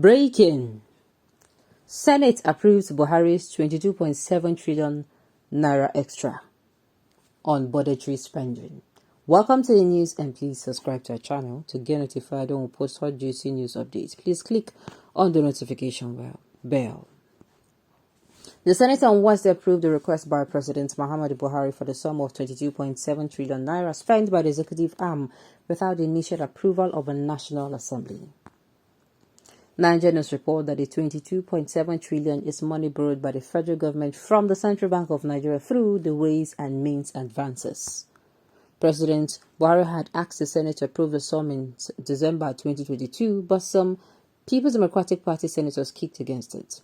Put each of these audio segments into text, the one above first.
Breaking. Senate approves Buhari's 22.7 trillion naira extra on budgetary spending. Welcome to the news, and please subscribe to our channel to get notified when we post hot juicy news updates. Please click on the notification bell. The Senate on Wednesday approved the request by President Muhammadu Buhari for the sum of 22.7 trillion naira spent by the executive arm without the initial approval of a National Assembly. Nigerians report that the 22.7 trillion is money borrowed by the federal government from the Central Bank of Nigeria through the Ways and Means advances. President Buhari had asked the Senate to approve the sum in December 2022, but some People's Democratic Party senators kicked against it.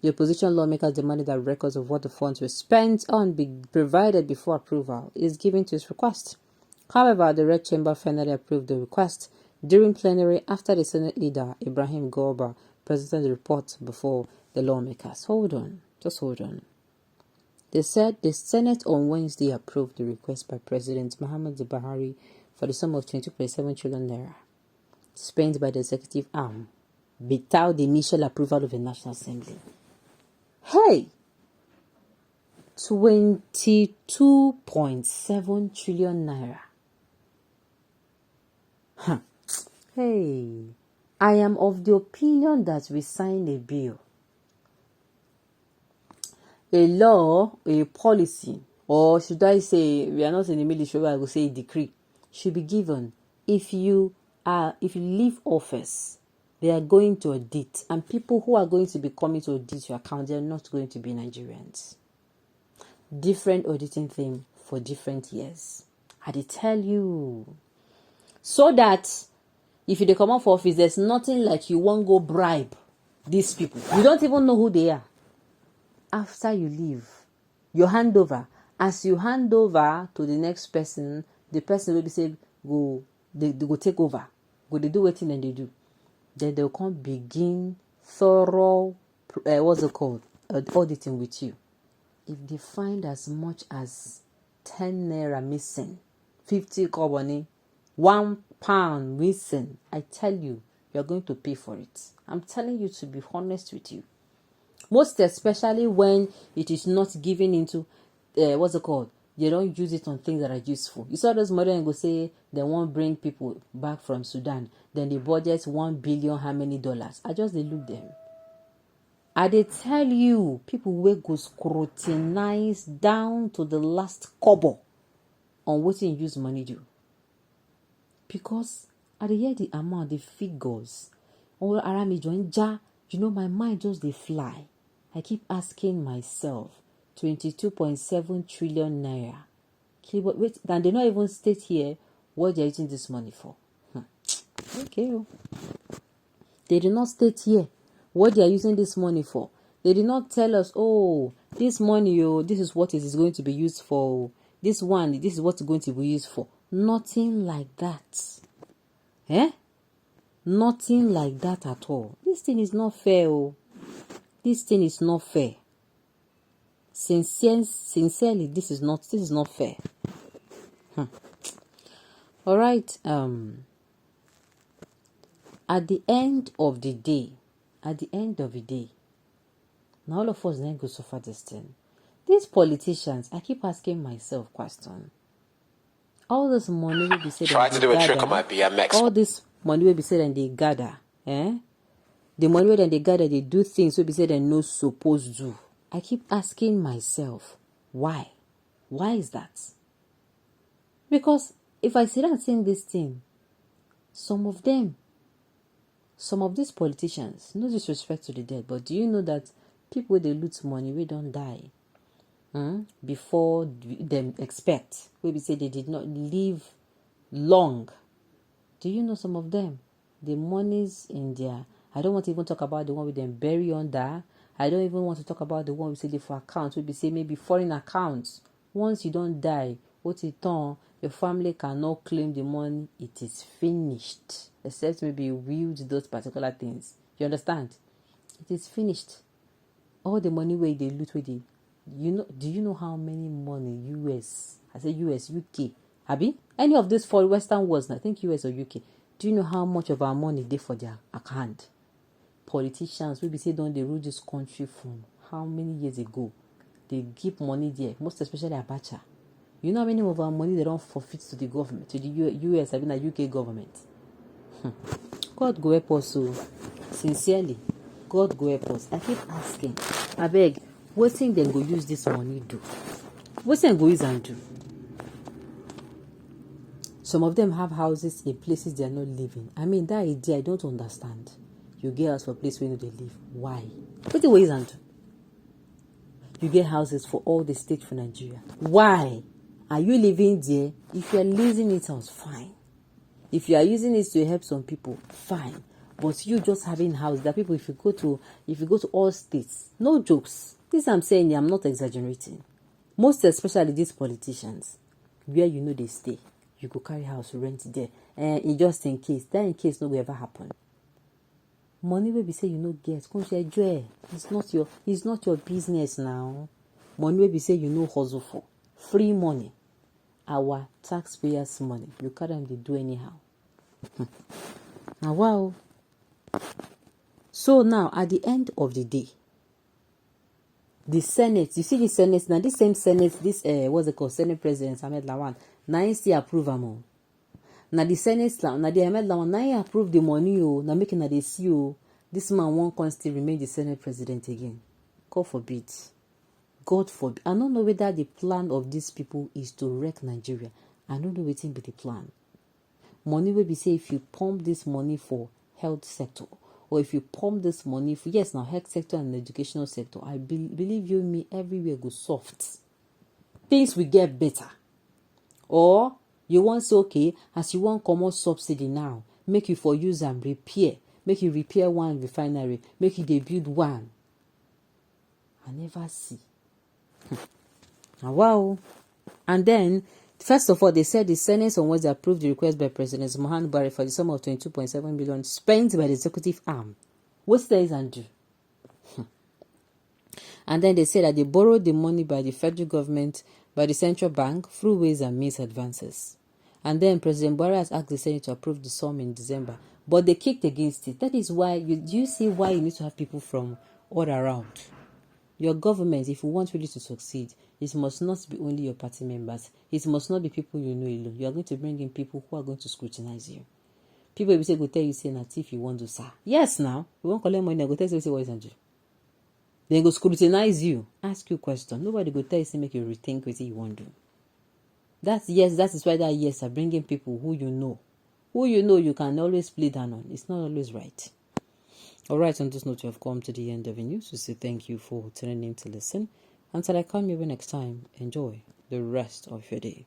The opposition lawmakers demanded that records of what the funds were spent on be provided before approval is given to his request. However, the Red Chamber finally approved the request during plenary after the Senate leader, Ibrahim Gorba, presented the report before the lawmakers. Hold on. They said the Senate on Wednesday approved the request by President Muhammadu Buhari for the sum of 22.7 trillion naira spent by the executive arm without the initial approval of the National Assembly. Hey! 22.7 trillion naira. Hey, I am of the opinion that we sign a bill, a law, a policy, or should I say, we are not in the military, I will say a decree, should be given. If you leave office, they are going to audit, and people who are going to be coming to audit your account, they are not going to be Nigerians. Different auditing thing for different years. I did tell you. So that if you come off office, there's nothing like you won't go bribe these people. You don't even know who they are. After you leave, you hand over. As you hand over to the next person, the person will be saying, they go take over. They do what and they do. Then they'll come begin thorough, auditing with you. If they find as much as 10 naira missing, 50 koboni, 1 pound missing, I tell you, you're going to pay for it. I'm telling you to be honest with you. Most especially when it is not given into, they don't use it on things that are useful. You saw those modern and go say they won't bring people back from Sudan. Then the budget 1 billion, how many dollars? I just they look them. I they tell you, people will go scrutinize down to the last kobo on what you use money do. Because I hear the amount, the figures, all around me my mind just they fly. I keep asking myself, 22.7 trillion naira. Wait, and they not even state here what they're using this money for. Okay. They did not state here what they are using this money for. They did not tell us, this money, this is what it is going to be used for. This is what it's going to be used for. Nothing like that. Nothing like that at all. This thing is not fair. This thing is not fair. Sincerely, this is not fair. All right. At the end of the day, now all of us then go suffer this thing. These politicians, I keep asking myself question. All this money will be said try to do a trick on my BMX. All this money will be said and they gather. The money when they gather, they do things will be said and no supposed to. I keep asking myself, why? Why is that? Because if I sit and saying this thing, some of these politicians, no disrespect to the dead, but do you know that people they loot money, we don't die before them expect? We say they did not live long. Do you know some of them? The monies in their, I don't want to even talk about the one with them bury under. I don't even want to talk about the one we say they for accounts. We say maybe foreign accounts. Once you don't die, what it on, your family cannot claim the money. It is finished. Except maybe you wield those particular things. You understand? It is finished. All the money where they loot with it. Do you know how many money US, I say US, UK, Abi? Any of these four Western worlds, I think US or UK. Do you know how much of our money they for their account? politicians wey be say don dey rule this country from how many years ago, they give money there, most especially Abacha. You know how many of our money they don't forfeit to the government, to the US, I mean the UK government. God go help us, so sincerely, God go help us. I keep asking, I beg, wetin dem go use this money do? Wetin dem go use am do? Some of them have houses in places they are not living. I mean, that idea I don't understand. You get house for a place where you know they live. Why? Wetin go use am do? You get houses for all the states for Nigeria. Why? Are you living there? If you are leasing it out, fine. If you are using it to help some people, fine. But you just having house, that people, if you go to all states, no jokes. This I'm saying, I'm not exaggerating. Most especially these politicians, where you know they stay, you go carry house rent there, and just in case, that in case no will ever happen. Money will be say you no get, it's not your business now. Money will be say you no hustle for, free money, our taxpayers' money. You carry them, they do anyhow. Now wow. So now at the end of the day, the Senate, you see the Senate now, this same Senate, this what's it called, Senate President Ahmed Lawan, now he still approve am. Now the Senate now the Ahmed Lawan now he approve the money now making that they see this man won't still remain the Senate President again. God forbid. God forbid. I don't know whether the plan of these people is to wreck Nigeria. I don't know what will be the plan. Money will be say if you pump this money for health sector, or if you pump this money for, yes, now health sector and educational sector, I believe you me, everywhere go soft. Things will get better. Or you want to say, okay, as you want common subsidy now, make you for use and repair. Make you repair one refinery. Make you build one. I never see. Wow. And then, first of all, they said the Senate on Wednesday approved the request by President Buhari for the sum of 22.7 billion spent by the executive arm. What's there is and do? And then they said that they borrowed the money by the federal government, by the central bank, through ways and means advances. And then President Buhari has asked the Senate to approve the sum in December, but they kicked against it. That is why, do you see why you need to have people from all around? Your government, if you want really to succeed, it must not be only your party members. It must not be people you know alone. You are going to bring in people who are going to scrutinize you. People will say, go tell you, say, that if you want to, sir. Yes, now, we won't collect money, go tell you, say, what is that? They go scrutinize you, ask you a question. Nobody go tell you, say, make you rethink what you want to do. That is why that yes are bringing people who you know you can always play down on. It's not always right. All right, on this note, you have come to the end of the news. We say thank you for tuning in to listen. Until I come here next time, enjoy the rest of your day.